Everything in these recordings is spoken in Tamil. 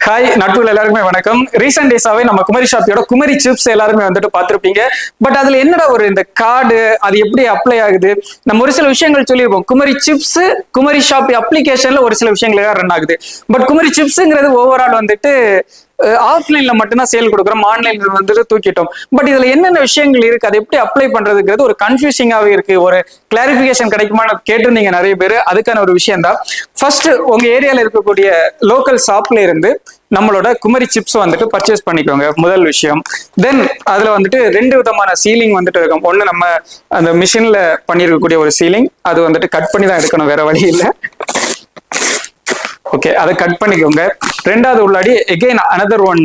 ஹாய் நட்புகள் எல்லாருக்குமே வணக்கம். ரீசெண்ட் டேஸாவே நம்ம குமரி ஷாப்பியோட குமரி சிப்ஸ் எல்லாருமே வந்துட்டு பார்த்திருப்பீங்க. பட் அதுல என்னடா ஒரு இந்த கார்டு அது எப்படி அப்ளை ஆகுது, நம்ம ஒரு சில விஷயங்கள் சொல்லியிருப்போம். குமரி சிப்ஸ் குமரி ஷாப்பி அப்ளிகேஷன்ல ஒரு சில விஷயங்கள் ரன் ஆகுது. பட் குமரி சிப்ஸ்ங்கிறது ஓவரால் வந்துட்டு ஆஃப்லைன்ல மட்டும்தான் சேல் கொடுக்குறோம், ஆன்லைன்ல வந்துட்டு தூக்கிட்டோம். பட் இதுல என்னென்ன விஷயங்கள் இருக்கு, அதை எப்படி அப்ளை பண்றதுங்கிறது ஒரு கன்ஃபியூசிங்காவே இருக்கு. ஒரு கிளாரிபிகேஷன் கிடைக்குமான்னு கேட்டிருந்தீங்க நிறைய பேர். அதுக்கான ஒரு விஷயம் தான். ஃபர்ஸ்ட் உங்க ஏரியால இருக்கக்கூடிய லோக்கல் ஷாப்ல இருந்து நம்மளோட குமரி சிப்ஸ் வந்துட்டு பர்ச்சேஸ் பண்ணிக்கோங்க, முதல் விஷயம். தென் அதுல வந்துட்டு ரெண்டு விதமான சீலிங் வந்துட்டு இருக்கும். ஒண்ணு நம்ம அந்த மிஷின்ல பண்ணிருக்கக்கூடிய ஒரு சீலிங், அது வந்துட்டு கட் பண்ணி தான் எடுக்கணும், வேற வழி இல்லை. ஓகே, அதை கட் பண்ணிக்கோங்க. ரெண்டாவது உள்ளாடி எகெயின் அனதர் ஒன்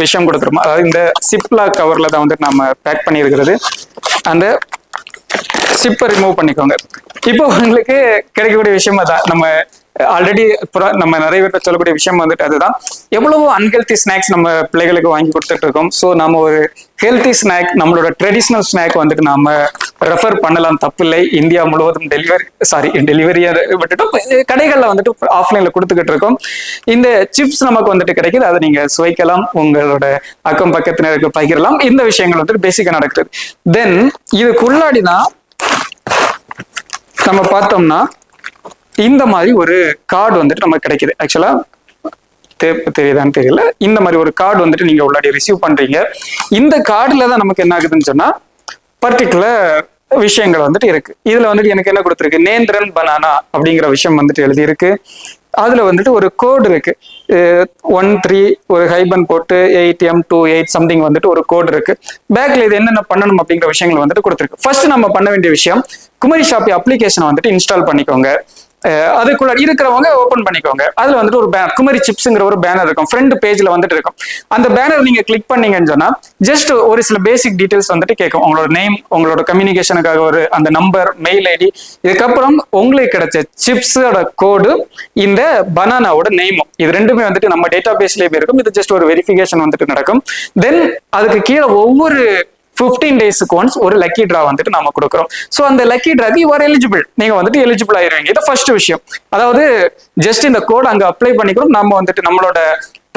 விஷயம் கொடுத்துருமா, அதாவது இந்த சிப்லா கவர்ல தான் வந்துட்டு நம்ம பேக் பண்ணியிருக்கிறது. அந்த சிப்பை ரிமூவ் பண்ணிக்கோங்க. இப்போ உங்களுக்கு கிடைக்கக்கூடிய விஷயம் அதான். நம்ம ஆல்ரெடி நம்ம நிறைய பேர் சொல்லக்கூடிய விஷயம் வந்துட்டு அதுதான். எவ்வளவோ அன்ஹெல்தி ஸ்நாக்ஸ் நம்ம பிள்ளைகளுக்கு வாங்கி கொடுத்துட்டு இருக்கோம். ஸோ நம்ம ஒரு ஹெல்த்தி ஸ்நாக், நம்மளோட ட்ரெடிஷ்னல் ஸ்நாக் வந்துட்டு நாம ரெஃபர் பண்ணலாம், தப்பில்லை. இந்தியா முழுவதும் டெலிவரியை விட்டுட்டு கடைகளில் வந்துட்டு ஆஃப்லைன்ல கொடுத்துக்கிட்டு இருக்கோம். இந்த சிப்ஸ் நமக்கு வந்துட்டு கிடைக்குது, அதை நீங்க சுவைக்கலாம், உங்களோட அக்கம் பக்கத்தினருக்கு பகிரலாம். இந்த விஷயங்கள் வந்துட்டு பேசிக்கா நடக்குது. தென் இதுக்குள்ளாடிதான் நம்ம பார்த்தோம்னா இந்த மாதிரி ஒரு கார்டு வந்துட்டு நமக்கு கிடைக்குது. ஆக்சுவலா தெரியுதான்னு தெரியல. இந்த மாதிரி ஒரு கார்டு வந்துட்டு நீங்க உள்ளாடி ரிசீவ் பண்றீங்க. இந்த கார்டுல தான் நமக்கு என்ன ஆகுதுன்னு சொன்னா பர்டிகுலர் விஷயங்கள் வந்துட்டு இருக்கு. இதுல வந்துட்டு எனக்கு என்ன கொடுத்துருக்கு, நேந்திரன் பனானா அப்படிங்கிற விஷயம் வந்துட்டு எழுதி இருக்கு. அதுல வந்துட்டு ஒரு கோடு இருக்கு, 13 ஒரு ஹைபன் போட்டு 8M28 சம்திங் வந்துட்டு ஒரு கோடு இருக்கு. பேக்ல இது என்னென்ன பண்ணணும் அப்படிங்கிற விஷயங்கள் வந்துட்டு கொடுத்துருக்கு. ஃபர்ஸ்ட் நம்ம பண்ண வேண்டிய விஷயம், குமரி ஷாப்பி அப்ளிகேஷனை வந்துட்டு இன்ஸ்டால் பண்ணிக்கோங்க. அதுக்குள்ள இருக்கிறவங்க ஓபன் பண்ணிக்கோங்க. அதுல வந்துட்டு ஒரு பேனர், குமரி சிப்ஸ்ங்கிற ஒரு பேனர் இருக்கும், ஃப்ரண்ட் பேஜ்ல வந்துட்டு இருக்கும். அந்த பேனர் நீங்க கிளிக் பண்ணீங்கன்னு சொன்னா ஜஸ்ட் ஒரு சில பேசிக் டீடைல்ஸ் வந்துட்டு கேட்கும். உங்களோட நேம், உங்களோட கம்யூனிகேஷனுக்காக ஒரு அந்த நம்பர், மெயில் ஐடி, இதுக்கப்புறம் உங்களுக்கு கிடைச்ச சிப்ஸோட கோடு, இந்த பனானாவோட நேமும், இது ரெண்டுமே வந்துட்டு நம்ம டேட்டா பேஸ்லயே இருக்கும். இது ஜஸ்ட் ஒரு வெரிஃபிகேஷன் வந்துட்டு நடக்கும். தென் அதுக்கு கீழே ஒவ்வொரு 15 டேஸ்க்கு ஒன்ஸ் ஒரு லக்கி டிரா வந்துட்டு நாம கொடுக்குறோம். ஸோ அந்த lucky track you are eligible, நீங்க வந்துட்டு எலிஜிபிள் ஆயிருவீங்க. இது ஃபர்ஸ்ட் விஷயம். அதாவது ஜஸ்ட் இந்த கோட் அங்க அப்ளை பண்ணிக்கிறோம், நம்ம வந்துட்டு நம்மளோட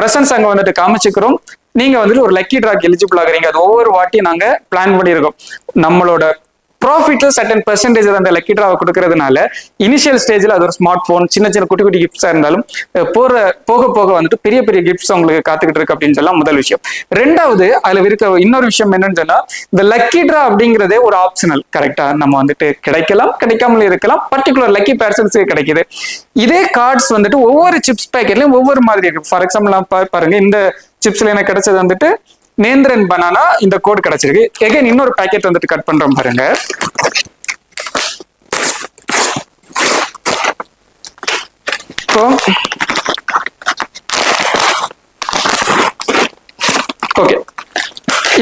பிரசன்ஸ் அங்க வந்துட்டு காமிச்சுக்கிறோம், நீங்க வந்துட்டு ஒரு லக்கி டிராக் எலிஜிபிள் ஆகுறீங்க. அது ஒவ்வொரு வாட்டியும் நாங்க பிளான் பண்ணியிருக்கோம். நம்மளோட ப்ராஃபிட்ல சர்டன் பெர்சன்டேஜ் அந்த லக்கி டிராவை கொடுக்கறதுனால இனிஷியல் ஸ்டேஜ்ல அது ஒரு ஸ்மார்ட் போன், சின்ன சின்ன குட்டி குட்டி கிஃப்ட்ஸா இருந்தாலும் போக போக வந்துட்டு பெரிய பெரிய கிஃப்ட்ஸ் உங்களுக்கு காத்துக்கிட்டு இருக்கு அப்படின்னு சொல்லலாம், முதல் விஷயம். ரெண்டாவது அதுல இருக்க இன்னொரு விஷயம் என்னன்னு சொன்னா, இந்த லக்கி டிரா அப்படிங்கிறதே ஒரு ஆப்ஷனல். கரெக்டா, நம்ம வந்துட்டு கிடைக்கலாம், கிடைக்காமல் இருக்கலாம், பர்டிகுலர் லக்கி பர்சன்ஸுக்கு கிடைக்குது. இதே கார்ட்ஸ் வந்துட்டு ஒவ்வொரு சிப்ஸ் பேக்கெட்லயும் ஒவ்வொரு மாதிரி இருக்கு. ஃபார் எக்ஸாம்பிள் பாருங்க, இந்த சிப்ஸ்ல எனக்கு கிடைச்சது வந்துட்டு நேந்திரன் பனானா, இந்த கோட் கிடைச்சிருக்கு. எகைன் இன்னொரு பேக்கெட் வந்துட்டு கட் பண்றோம் பாருங்க. ஓகே,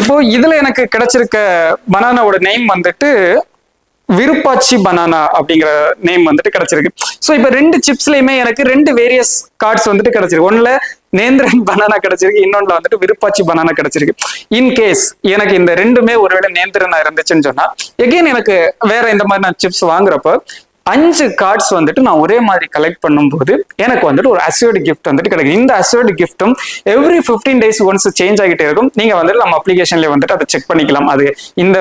இப்போ இதுல எனக்கு கிடைச்சிருக்க பனானாவோட நேம் வந்துட்டு விருப்பாச்சி பனானா அப்படிங்கிற நேம் வந்துட்டு கிடைச்சிருக்கு. ஸோ இப்போ ரெண்டு சிப்ஸ்லயுமே எனக்கு ரெண்டு வேரியஸ் கார்ட்ஸ் வந்துட்டு கிடைச்சிருக்கு. ஒன்னுல நேந்திரன் பனானா கிடைச்சிருக்கு, இன்னொன்னுல வந்துட்டு விருப்பாச்சி பனானா கிடைச்சிருக்கு. இன்கேஸ் எனக்கு இந்த ரெண்டுமே ஒருவேளை நேந்திரனா இருந்துச்சுன்னு சொன்னா, எகைன் எனக்கு வேற இந்த மாதிரி நான் சிப்ஸ் வாங்குறப்போ 5 கார்ட்ஸ் வந்துட்டு நான் ஒரே மாதிரி கலெக்ட் பண்ணும்போது எனக்கு வந்துட்டு ஒரு அஸ்யூர்டு கிஃப்ட் வந்துட்டு கிடைக்கும். இந்த அஸ்யூர்டு கிஃப்ட்டும் எவ்ரி 15 டேஸ் ஒன்ஸ் சேஞ்ச் ஆகிட்டே இருக்கும். நீங்க வந்துட்டு நம்ம அப்ளிகேஷன்ல வந்துட்டு அதை செக் பண்ணிக்கலாம். அது இந்த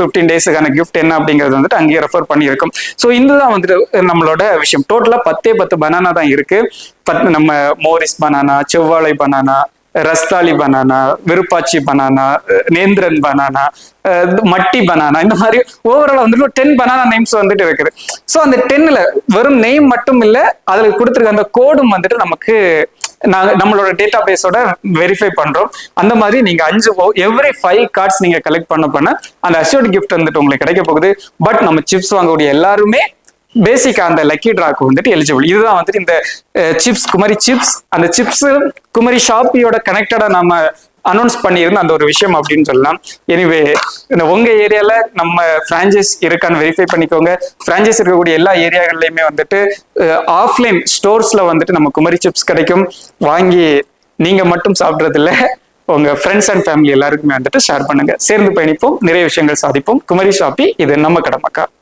15 டேஸுக்கான கிஃப்ட் என்ன அப்படிங்கிறது வந்துட்டு அங்கேயே ரெஃபர் பண்ணியிருக்கும். ஸோ இதுதான் வந்துட்டு நம்மளோட விஷயம். டோட்டலா 10 பனானா தான் இருக்கு. நம்ம மோரிஸ் பனானா, செவ்வாழை banana, Rasthali banana, Virupakshi banana, Nendran banana, மட்டி பனானா, இந்த மாதிரி ஓவரால் வந்துட்டு 10 பனானா நேம்ஸ் வந்துட்டு இருக்குது. ஸோ அந்த 10ல வெறும் நேம் மட்டும் இல்லை, அதுல கொடுத்துருக்க அந்த கோடும் வந்துட்டு நமக்கு நம்மளோட டேட்டா பேஸோட வெரிஃபை பண்றோம். அந்த மாதிரி நீங்க எவ்ரி 5 கார்ட்ஸ் நீங்க கலெக்ட் பண்ண அந்த அஸ்யூர்ட் கிஃப்ட் வந்துட்டு உங்களுக்கு கிடைக்க போகுது. பட் நம்ம சிப்ஸ் வாங்கக்கூடிய எல்லாருமே பேசிக்கா அந்த லக்கி டிராக்கு வந்துட்டு எலிஜிபிள். இதுதான் வந்துட்டு இந்த சிப்ஸ், குமரி சிப்ஸ், அந்த சிப்ஸ் குமரி ஷாப்பியோட கனெக்டடா நம்ம அனௌன்ஸ் பண்ணியிருந்த அந்த ஒரு விஷயம் அப்படின்னு சொல்லலாம். எனிவே, உங்க ஏரியால நம்ம பிரான்ச்சைஸ் இருக்கான்னு வெரிஃபை பண்ணிக்கோங்க. பிரான்ச்சைஸ் இருக்கக்கூடிய எல்லா ஏரியாக்கள்லயுமே வந்துட்டு ஆஃப்லைன் ஸ்டோர்ஸ்ல வந்துட்டு நம்ம குமரி சிப்ஸ் கிடைக்கும். வாங்கி நீங்க மட்டும் சாப்பிட்றது இல்லை, உங்க ஃப்ரெண்ட்ஸ் அண்ட் ஃபேமிலி எல்லாருக்குமே வந்துட்டு ஷேர் பண்ணுங்க. சேர்ந்து பயணிப்போம், நிறைய விஷயங்கள் சாதிப்போம். குமரி ஷாப்பி, இது நம்ம கடமைக்கா.